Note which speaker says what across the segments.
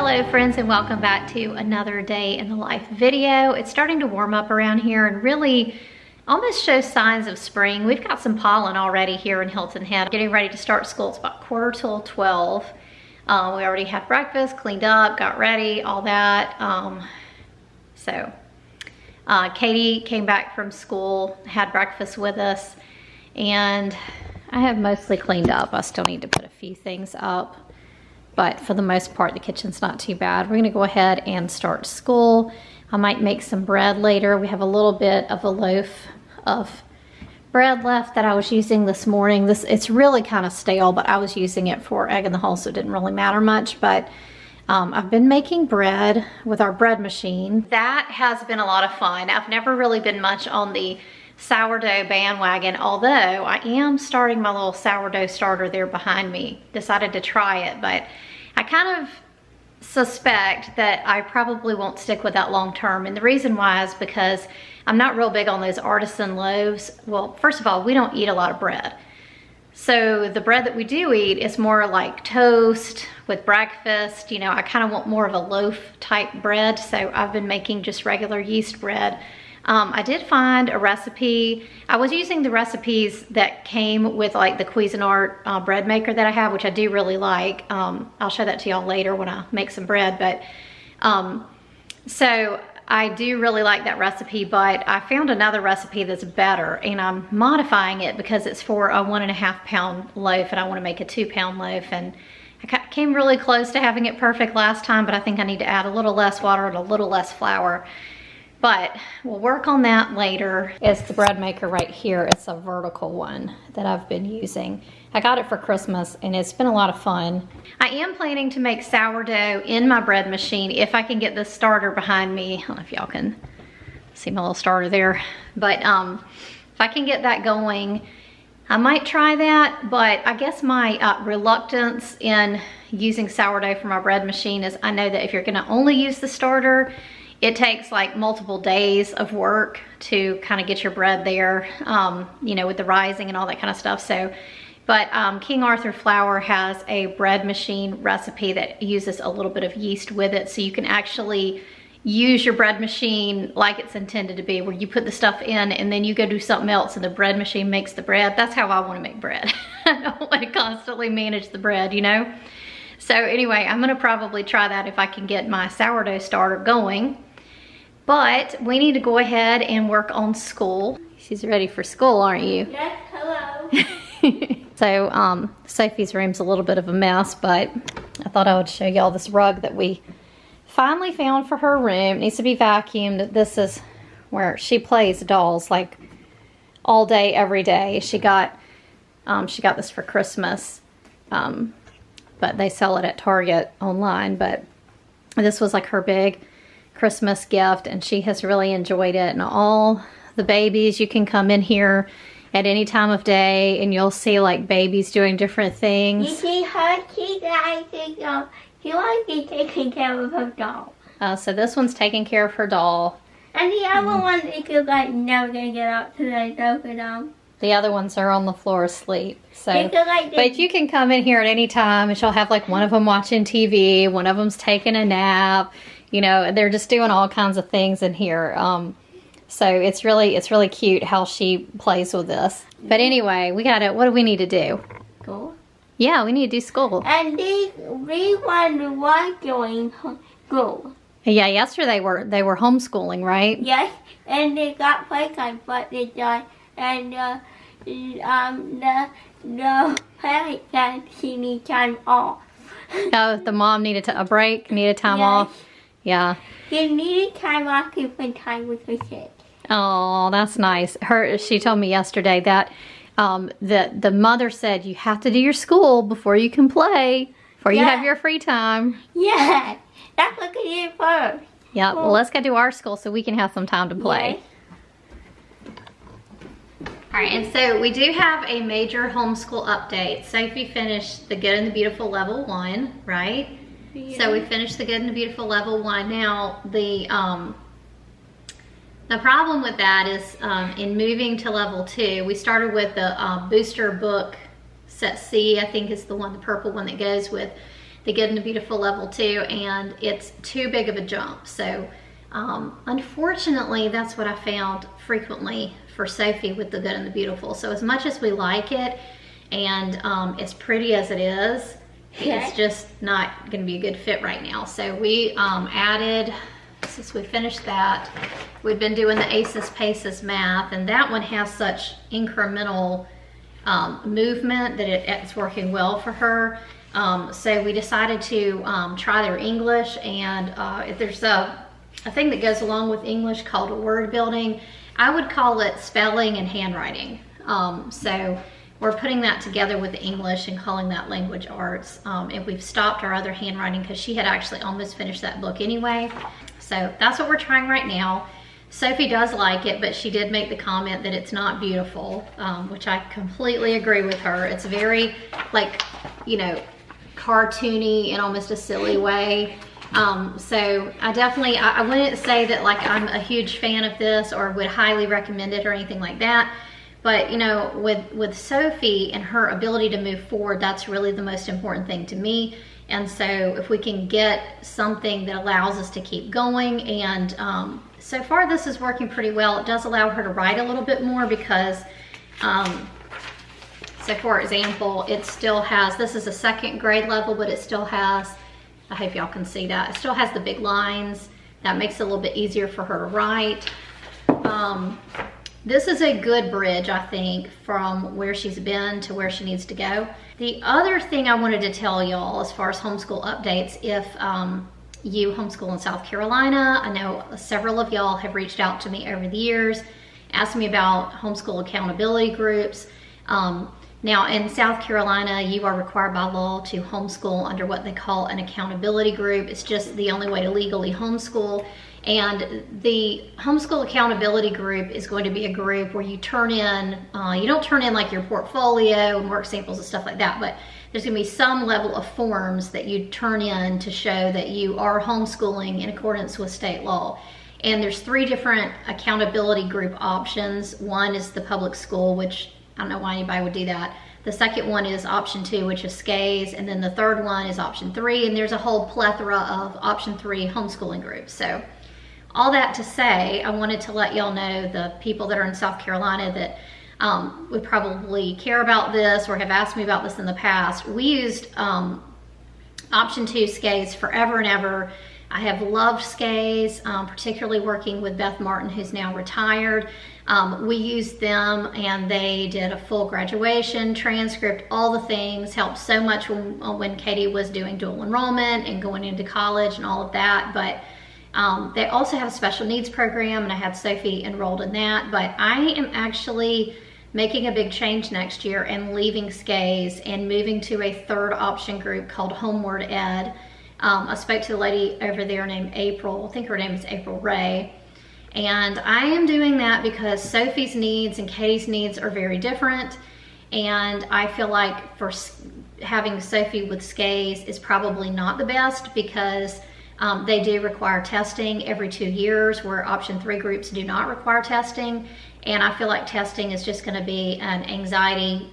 Speaker 1: Hello friends, and welcome back to another day in the life video. It's starting to warm up around here and really almost shows signs of spring. We've got some pollen already here in Hilton Head. Getting ready to start school. It's about 11:45. We already had breakfast, cleaned up, got ready, all that. Katie came back from school, had breakfast with us, and I have mostly cleaned up. I still need to put a few things up, but for the most part, the kitchen's not too bad. We're gonna go ahead and start school. I might make some bread later. We have a little bit of a loaf of bread left that I was using this morning. It's really kind of stale, but I was using it for egg in the hole, so it didn't really matter much. But I've been making bread with our bread machine. That has been a lot of fun. I've never really been much on the sourdough bandwagon, although I am starting my little sourdough starter there behind me. Decided to try it, but I kind of suspect that I probably won't stick with that long term. And the reason why is because I'm not real big on those artisan loaves. Well, first of all, we don't eat a lot of bread. So the bread that we do eat is more like toast with breakfast. You know, I kind of want more of a loaf type bread. So I've been making just regular yeast bread. I did find a recipe. I was using the recipes that came with like the Cuisinart bread maker that I have, which I do really like. I'll show that to y'all later when I make some bread. But so I do really like that recipe, but I found another recipe that's better, and I'm modifying it because it's for a 1.5 pound loaf, and I want to make a 2 pound loaf. And I came really close to having it perfect last time, but I think I need to add a little less water and a little less flour. But we'll work on that later. It's the bread maker right here. It's a vertical one that I've been using. I got it for Christmas and it's been a lot of fun. I am planning to make sourdough in my bread machine if I can get this starter behind me. I don't know if y'all can see my little starter there. But if I can get that going, I might try that. But I guess my reluctance in using sourdough for my bread machine is I know that if you're gonna only use the starter, it takes like multiple days of work to kind of get your bread there, you know, with the rising and all that kind of stuff. So, but King Arthur Flour has a bread machine recipe that uses a little bit of yeast with it. So you can actually use your bread machine like it's intended to be, where you put the stuff in and then you go do something else and the bread machine makes the bread. That's how I want to make bread. I don't want to constantly manage the bread, you know? So anyway, I'm gonna probably try that if I can get my sourdough starter going. But we need to go ahead and work on school. She's ready for school, aren't you?
Speaker 2: Yes, hello.
Speaker 1: So Sophie's room's a little bit of a mess, but I thought I would show y'all this rug that we finally found for her room. It needs to be vacuumed. This is where she plays dolls like all day, every day. She got this for Christmas, but they sell it at Target online. But this was like her big Christmas gift, and she has really enjoyed it. And all the babies, you can come in here at any time of day and you'll see like babies doing different things.
Speaker 2: You see her, she likes to be taking care of her doll.
Speaker 1: So this one's taking care of her doll.
Speaker 2: And the other one is like never gonna get up to the sofa.
Speaker 1: The other ones are on the floor asleep. So, but you can come in here at any time and she'll have like one of them watching TV, one of them's taking a nap. You know, they're just doing all kinds of things in here. So it's really cute how she plays with this. But anyway, what do we need to do?
Speaker 2: School.
Speaker 1: Yeah, we need to do school.
Speaker 2: And these ones were doing school.
Speaker 1: Yeah, yesterday they were homeschooling, right?
Speaker 2: Yes, and they got playtime, but they died. And the parent said she needs time off.
Speaker 1: Oh, the mom needed time off. Yeah.
Speaker 2: She needed time off to spend time with her kids.
Speaker 1: Oh, that's nice. She told me yesterday that the mother said you have to do your school before you can play, before you have your free time.
Speaker 2: Yes, that's what we did first.
Speaker 1: Yeah, well, let's go do our school so we can have some time to play.
Speaker 2: Yes.
Speaker 1: All right, and so we do have a major homeschool update. Sophie finished the Good and the Beautiful level 1, right? Yeah. So we finished the Good and the Beautiful level 1. Now the problem with that is in moving to level 2, we started with the booster book set C, I think is the purple one that goes with the Good and the Beautiful level 2, and it's too big of a jump. So unfortunately, that's what I found frequently for Sophie with the Good and the Beautiful. So as much as we like it, and as pretty as it is, it's just not going to be a good fit right now. So we added, since we finished that, we've been doing the Aces Paces math, and that one has such incremental movement that it's working well for her. So we decided to try their English, and there's a thing that goes along with English called word building. I would call it spelling and handwriting. So we're putting that together with the English and calling that language arts. And we've stopped our other handwriting because she had actually almost finished that book anyway. So that's what we're trying right now. Sophie does like it, but she did make the comment that it's not beautiful, which I completely agree with her. It's very, like, you know, cartoony in almost a silly way. So I wouldn't say that like I'm a huge fan of this or would highly recommend it or anything like that. But you know, with Sophie and her ability to move forward, that's really the most important thing to me. And so if we can get something that allows us to keep going, and so far this is working pretty well. It does allow her to write a little bit more because, so for example, it still has, this is a second grade level, but it still has, I hope y'all can see that, it still has the big lines. That makes it a little bit easier for her to write. This is a good bridge, I think, from where she's been to where she needs to go. The other thing I wanted to tell y'all as far as homeschool updates, if you homeschool in South Carolina, I know several of y'all have reached out to me over the years, asked me about homeschool accountability groups. Now in South Carolina, you are required by law to homeschool under what they call an accountability group. It's just the only way to legally homeschool. And the homeschool accountability group is going to be a group where you turn in, you don't turn in like your portfolio and work samples and stuff like that, but there's gonna be some level of forms that you turn in to show that you are homeschooling in accordance with state law. And there's 3 different accountability group options. One is the public school, which I don't know why anybody would do that. The second one is option 2, which is SCAYS, and then the third one is option 3, and there's a whole plethora of option 3 homeschooling groups. So all that to say, I wanted to let y'all know, the people that are in South Carolina that would probably care about this or have asked me about this in the past. We used option 2 SCAYS forever and ever. I have loved SCAYS, particularly working with Beth Martin, who's now retired. We used them and they did a full graduation, transcript, all the things, helped so much when Katie was doing dual enrollment and going into college and all of that. But they also have a special needs program, and I had Sophie enrolled in that. But I am actually making a big change next year and leaving SCAYS and moving to a third option group called Homeward Ed. I spoke to a lady over there named April, I think her name is April Ray. And I am doing that because Sophie's needs and Katie's needs are very different. And I feel like for having Sophie with SCAYS is probably not the best because they do require testing every 2 years, where option 3 groups do not require testing. And I feel like testing is just going to be an anxiety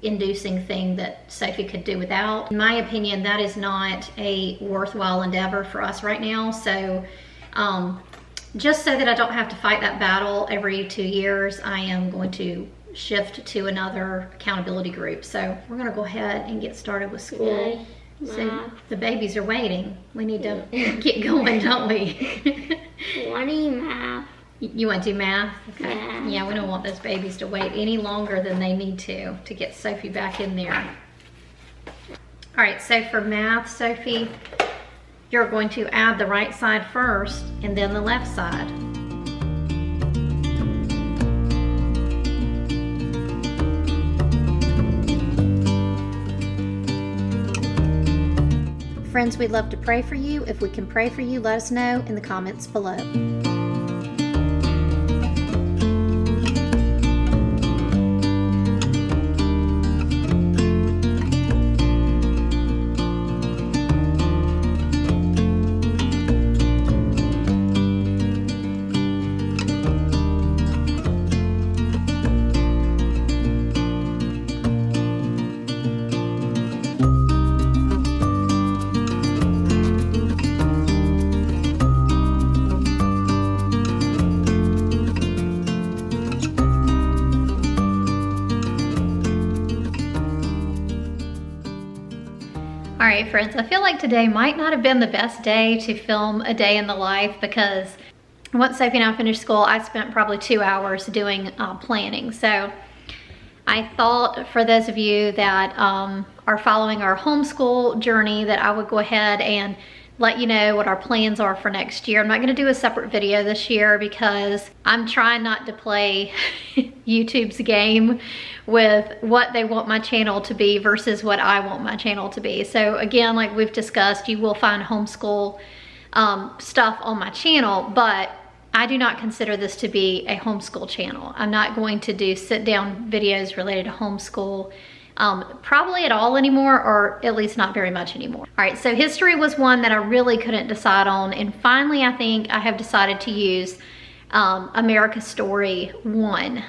Speaker 1: inducing thing that Sophie could do without. In my opinion, that is not a worthwhile endeavor for us right now. So just so that I don't have to fight that battle every 2 years, I am going to shift to another accountability group. So we're going to go ahead and get started with school. So the babies are waiting. We need to get going, don't we?
Speaker 2: What do you math?
Speaker 1: You want to do math? Okay.
Speaker 2: Yeah.
Speaker 1: Yeah, we don't want those babies to wait any longer than they need to get Sophie back in there. All right, so for math, Sophie, you're going to add the right side first and then the left side. Friends, we'd love to pray for you. If we can pray for you, let us know in the comments below. All right, friends, I feel like today might not have been the best day to film a day in the life because once Sophie and I finished school, I spent probably 2 hours doing planning. So I thought for those of you that are following our homeschool journey that I would go ahead and let you know what our plans are for next year. I'm not gonna do a separate video this year because I'm trying not to play YouTube's game with what they want my channel to be versus what I want my channel to be. So again, like we've discussed, you will find homeschool stuff on my channel, but I do not consider this to be a homeschool channel. I'm not going to do sit down videos related to homeschool probably at all anymore, or at least not very much anymore. All right, so history was one that I really couldn't decide on, and finally I think I have decided to use America Story 1.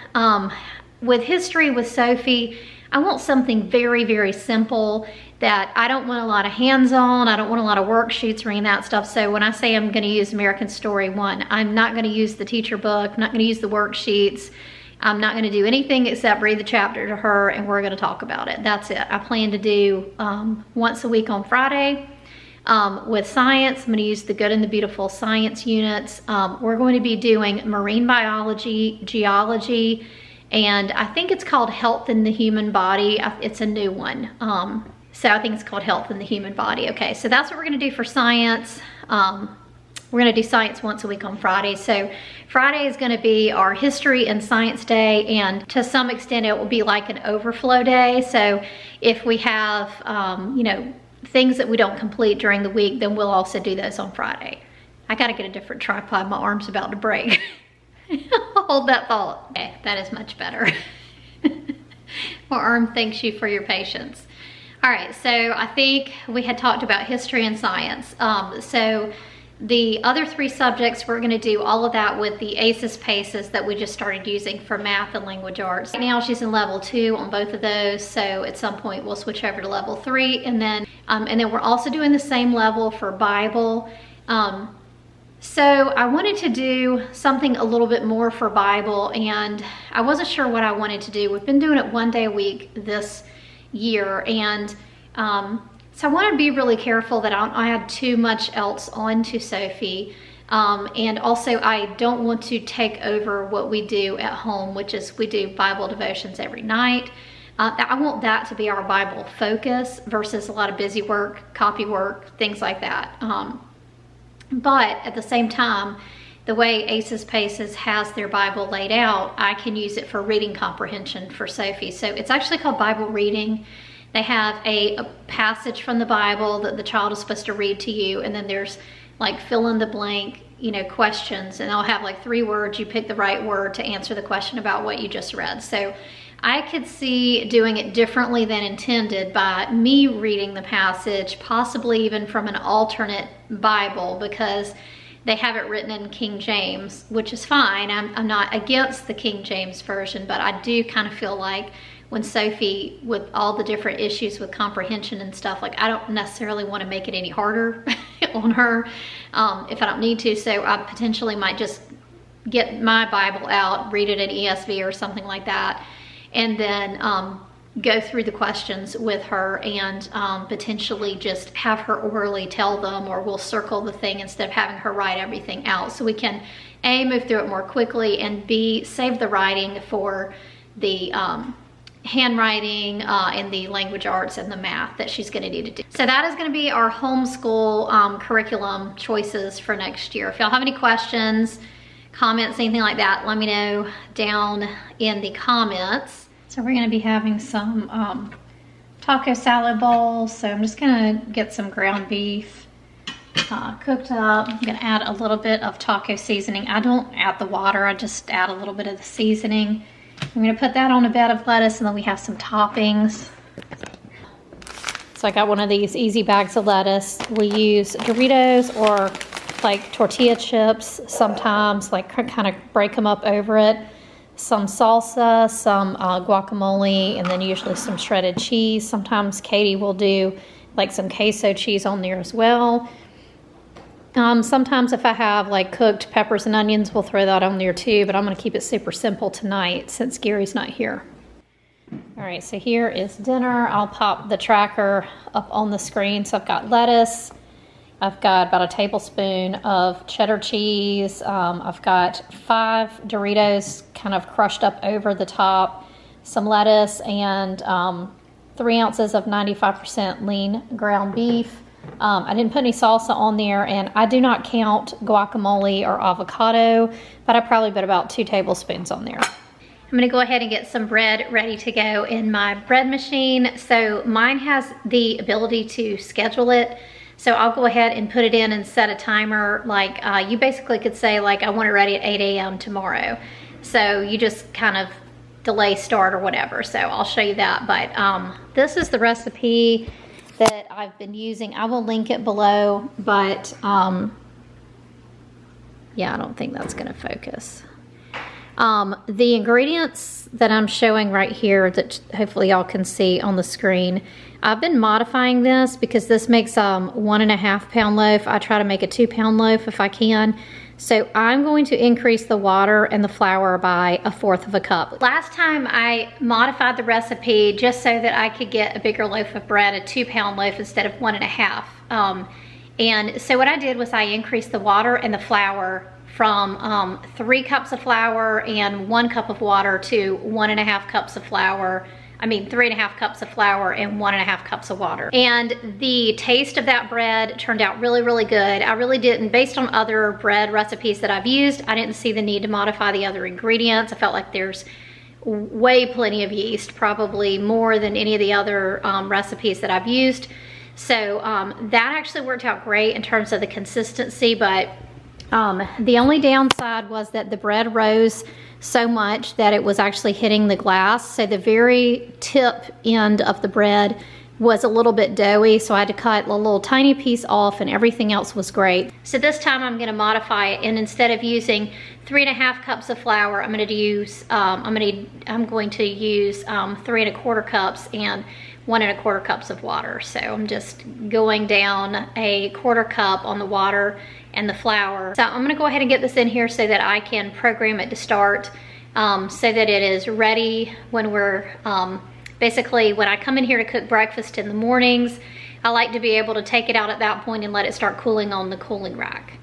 Speaker 1: With history with Sophie, I want something very, very simple that I don't want a lot of hands-on, I don't want a lot of worksheets or any of that stuff. So when I say I'm gonna use American Story 1, I'm not gonna use the teacher book, I'm not gonna use the worksheets, I'm not gonna do anything except read the chapter to her and we're gonna talk about it. That's it. I plan to do once a week on Friday. With science, I'm gonna use the Good and the Beautiful science units. We're going to be doing marine biology, geology, and I think it's called Health in the Human Body. It's a new one. So I think it's called Health in the Human Body. Okay, so that's what we're gonna do for science. We're gonna do science once a week on Friday. So Friday is gonna be our history and science day, and to some extent it will be like an overflow day. So if we have, you know, things that we don't complete during the week, then we'll also do those on Friday. I gotta get a different tripod, my arm's about to break. Hold that thought. Okay, that is much better. My arm thanks you for your patience. All right, so I think we had talked about history and science. So the other 3 subjects, we're gonna do all of that with the ACES PACES that we just started using for math and language arts. Right now she's in level 2 on both of those, so at some point we'll switch over to level 3, and then we're also doing the same level for Bible. So I wanted to do something a little bit more for Bible, and I wasn't sure what I wanted to do. We've been doing it 1 day a week this year, and so I want to be really careful that I don't add too much else onto Sophie, and also I don't want to take over what we do at home, which is we do Bible devotions every night. I want that to be our Bible focus versus a lot of busy work, copy work, things like that. But at the same time, the way ACES PACES has their Bible laid out, I can use it for reading comprehension for Sophie. So it's actually called Bible reading. They have a passage from the Bible that the child is supposed to read to you, and then there's like fill in the blank, you know, questions, and they'll have like 3 words. You pick the right word to answer the question about what you just read. So I could see doing it differently than intended by me reading the passage, possibly even from an alternate Bible, because they have it written in King James, which is fine. I'm not against the King James version, but I do kind of feel like when Sophie, with all the different issues with comprehension and stuff, like I don't necessarily want to make it any harder on her if I don't need to. So I potentially might just get my Bible out, read it in ESV or something like that, and then go through the questions with her and potentially just have her orally tell them, or we'll circle the thing instead of having her write everything out. So we can A, move through it more quickly, and B, save the writing for the handwriting and the language arts and the math that she's gonna need to do. So that is gonna be our homeschool curriculum choices for next year. If y'all have any questions, comments, anything like that, let me know down in the comments. So we're gonna be having some taco salad bowls. So I'm just gonna get some ground beef cooked up. I'm gonna add a little bit of taco seasoning. I don't add the water, I just add a little bit of the seasoning. I'm gonna put that on a bed of lettuce, and then we have some toppings. So I got one of these easy bags of lettuce. We use Doritos or like tortilla chips sometimes, like kind of break them up over it. Some salsa, some guacamole, and then usually some shredded cheese. Sometimes Katie will do like some queso cheese on there as well. Sometimes if I have like cooked peppers and onions, we'll throw that on there too, but I'm gonna keep it super simple tonight since Gary's not here. All right, so here is dinner. I'll pop the tracker up on the screen. So I've got lettuce. I've got about a tablespoon of cheddar cheese. I've got 5 Doritos kind of crushed up over the top, some lettuce, and 3 ounces of 95% lean ground beef. I didn't put any salsa on there, and I do not count guacamole or avocado, but I probably put about 2 tablespoons on there. I'm gonna go ahead and get some bread ready to go in my bread machine. So mine has the ability to schedule it. So I'll go ahead and put it in and set a timer. Like you basically could say like, I want it ready at 8 a.m. tomorrow. So you just kind of delay start or whatever. So I'll show you that. But this is the recipe that I've been using. I will link it below, but yeah, I don't think that's gonna focus. The ingredients that I'm showing right here that hopefully y'all can see on the screen, I've been modifying this because this makes 1.5 pound loaf. I try to make a 2 pound loaf if I can. So I'm going to increase the water and the flour by 1/4 of a cup. Last time I modified the recipe just so that I could get a bigger loaf of bread, a 2 pound loaf instead of 1.5. And so what I did was I increased the water and the flour from 3 cups of flour and 1 cup of water to 1.5 cups of flour. I mean 3.5 cups of flour and 1.5 cups of water. And the taste of that bread turned out really, really good. I really didn't, based on other bread recipes that I've used, I didn't see the need to modify the other ingredients. I felt like there's way plenty of yeast, probably more than any of the other recipes that I've used. So that actually worked out great in terms of the consistency, but the only downside was that the bread rose so much that it was actually hitting the glass. So the very tip end of the bread was a little bit doughy, so I had to cut a little tiny piece off, and everything else was great. So this time I'm gonna modify it, and instead of using 3.5 cups of flour, I'm going to use 3.25 cups and 1.25 cups of water. So I'm just going down 1/4 cup on the water and the flour. So I'm gonna go ahead and get this in here so that I can program it to start, so that it is ready when we're, basically when I come in here to cook breakfast in the mornings. I like to be able to take it out at that point and let it start cooling on the cooling rack.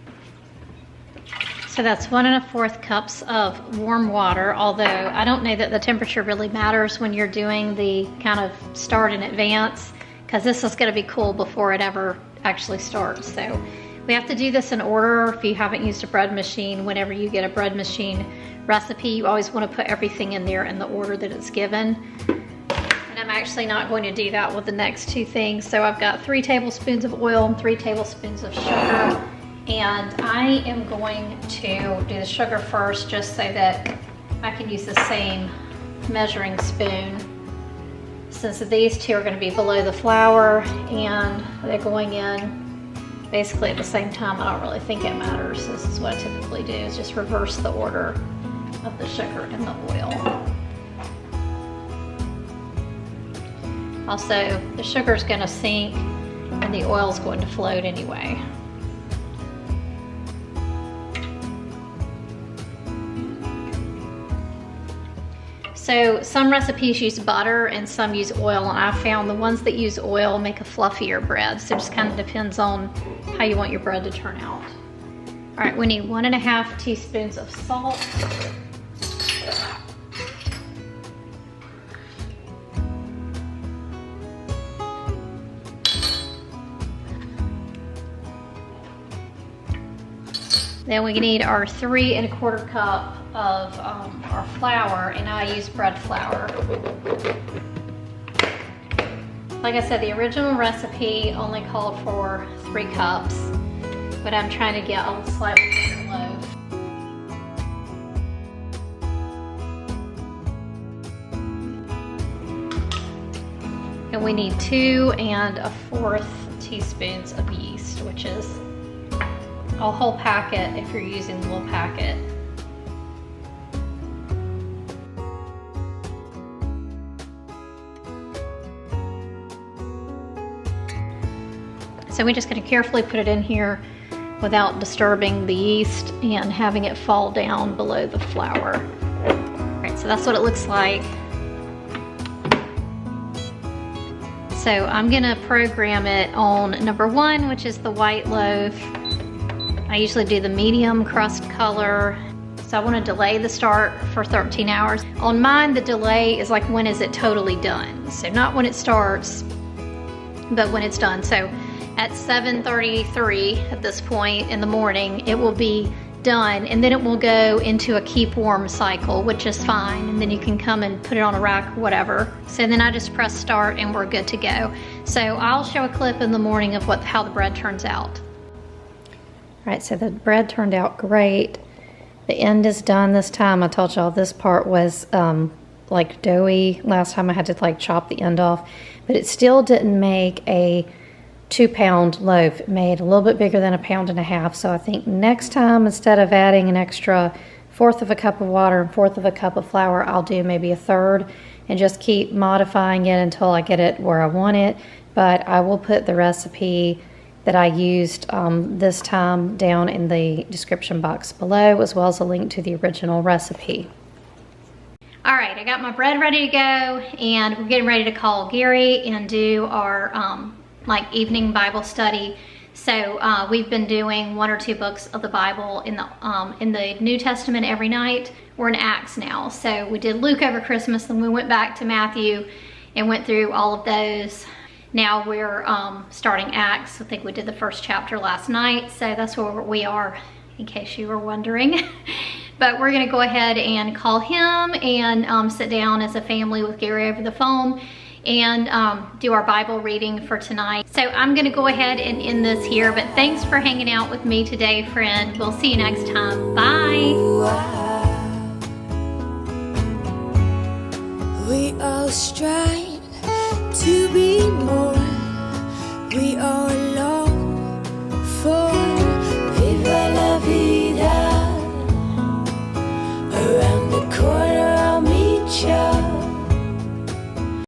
Speaker 1: So that's 1 1/4 cups of warm water, although I don't know that the temperature really matters when you're doing the kind of start in advance, because this is gonna be cool before it ever actually starts. So we have to do this in order. If you haven't used a bread machine, whenever you get a bread machine recipe, you always wanna put everything in there in the order that it's given. And I'm actually not going to do that with the next 2 things. So I've got 3 tablespoons of oil and 3 tablespoons of sugar. And I am going to do the sugar first just so that I can use the same measuring spoon. Since these 2 are going to be below the flour and they're going in basically at the same time, I don't really think it matters. This is what I typically do, is just reverse the order of the sugar and the oil. Also, the sugar is going to sink and the oil is going to float anyway. So some recipes use butter and some use oil, and I found the ones that use oil make a fluffier bread. So it just kind of depends on how you want your bread to turn out. All right, we need 1.5 teaspoons of salt. Then we need our 3 1/4 cup of our flour, and I use bread flour. Like I said, the original recipe only called for 3 cups, but I'm trying to get a slightly bigger loaf. And we need 2 1/4 teaspoons of yeast, which is a whole packet if you're using the little packet. So we're just going to carefully put it in here without disturbing the yeast and having it fall down below the flour. All right, so that's what it looks like. So I'm gonna program it on number 1, which is the white loaf. I usually do the medium crust color. So I want to delay the start for 13 hours. On mine, the delay is like when is it totally done. So not when it starts, but when it's done. So at 7:33 at this point in the morning, it will be done, and then it will go into a keep warm cycle, which is fine. And then you can come and put it on a rack or whatever. So then I just press start and we're good to go. So I'll show a clip in the morning of how the bread turns out. All right, so the bread turned out great. The end is done this time. I told y'all this part was like doughy. Last time I had to like chop the end off, but it still didn't make a 2-pound loaf. It made a little bit bigger than 1.5 pounds. So I think next time, instead of adding an extra 1/4 of a cup of water and 1/4 of a cup of flour, I'll do maybe 1/3 and just keep modifying it until I get it where I want it. But I will put the recipe that I used this time down in the description box below, as well as a link to the original recipe. All right, I got my bread ready to go, and we're getting ready to call Gary and do our like evening Bible study. So we've been doing 1 or 2 books of the Bible in the New Testament every night. We're in Acts now. So we did Luke over Christmas, then we went back to Matthew and went through all of those. Now we're starting Acts. I think we did the first chapter last night, so that's where we are, in case you were wondering. But we're gonna go ahead and call him and sit down as a family with Gary over the phone and do our Bible reading for tonight. So I'm gonna go ahead and end this here, but thanks for hanging out with me today, friend. We'll see you next time. Bye. We all strive to be more. We all